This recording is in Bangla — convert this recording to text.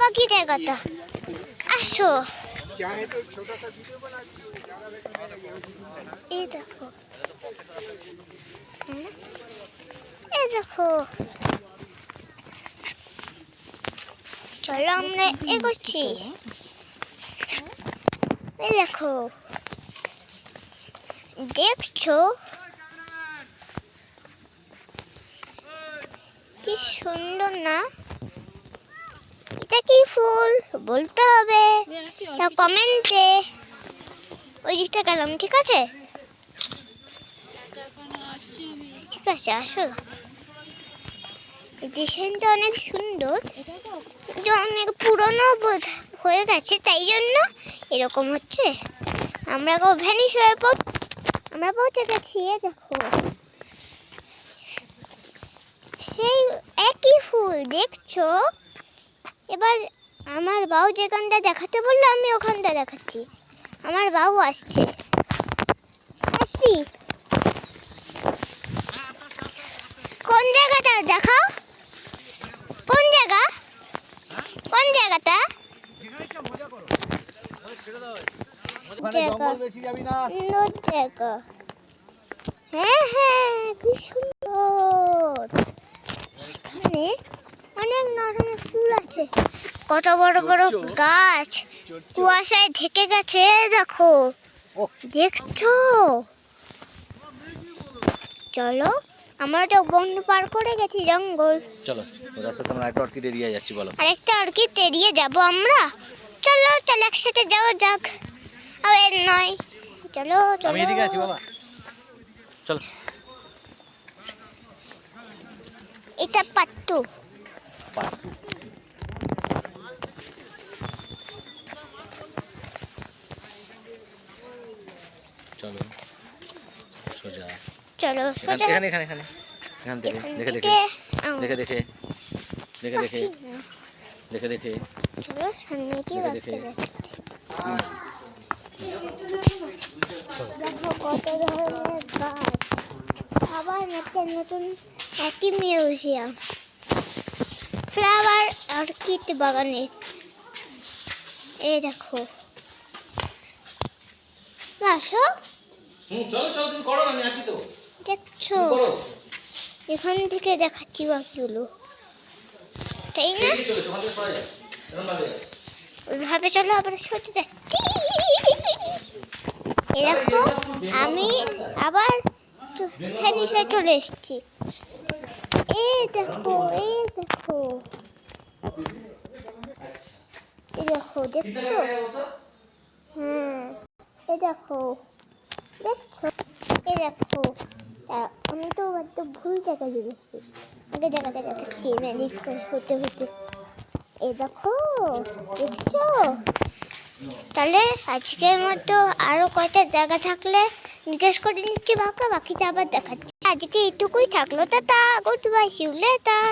বাকি জায়গাটা আসো। এই দেখো, এই দেখো, চলো আমরা এগোচ্ছি। এই দেখো, দেখছো কি সুন্দর না? এটা কি ফুল বলতে হবে, তা কমেন্টে। ওই দিকটা গেলাম, ঠিক আছে ঠিক আছে, আসো। ডিজাইনটা অনেক সুন্দর, যে অনেক পুরনো হয়ে গেছে, তাই জন্য এরকম হচ্ছে। আমরা ভ্যানিশ হয়ে আমরা পৌঁছে গেছি। দেখো সেই একই ফুল দেখছো। এবার আমার বাবু যেখানটা দেখাতে বললো আমি ওখানটা দেখাচ্ছি। আমার বাবু আসছে, আসছি। কোন জায়গাটা দেখাও, কোন জায়গা, কোন জায়গাটা? হ্যাঁ হ্যাঁ, কি সুন্দর। এখানে অনেক ধরনের ফুল আছে, কত বড় বড় গাছ কুয়াশায় ঢেকে গেছে। দেখো, দেখছো? চলো, আমরা তো বন পার করে গেছি, জঙ্গল। চলো রাস্তা আমরা একটা অর্কিড এরিয়া যাচ্ছি, বলো। আরেকটা অর্কিড এরিয়া যাবো আমরা। চলো চলো একসাথে যাওয়া যাক। আর নয়, চলো চলো। আমি এদিকে আছি বাবা, চলো। এটা পাট্টু। চলো সোজা, চলো সোজা। এখানে এখানে এখানে এখান থেকে দেখে দেখে দেখে দেখে দেখে দেখে দেখে দেখে চলো সামনে কি রাখতে যাচ্ছি। দেখো কত ধরনের গাছ, আবার নতুন নতুন একই মিউজিয়াম, ফ্লাওয়ার অর্কিড বাগানে। এই দেখো, আসো। চলো চলো, তুমি করো, আমি আছি তো। দেখছো, এখান থেকে দেখাচ্ছি বাকিগুলো, তাই না? ওইভাবে চলো, আবার সোজা যাচ্ছি। এই দেখো, আমি আবার ভ্যানিশে চলে এসেছি। এই দেখো, এই দেখো, এই দেখো, দেখছো? হ্যাঁ, এই দেখো, দেখছো? এই দেখো, আমি তো একদম ভুল জায়গায় গেছি। আগে জায়গাটা দেখাচ্ছি ম্যাজিক হতে হতে। এই দেখো, দেখছো? তাহলে আজকের মতো আরো কয়টা জায়গা থাকলে জিজ্ঞেস করে নিচ্ছি, বাকিটা আবার দেখাচ্ছি। আজকে এইটুকুই থাকলো, tata, good bye, see you letter.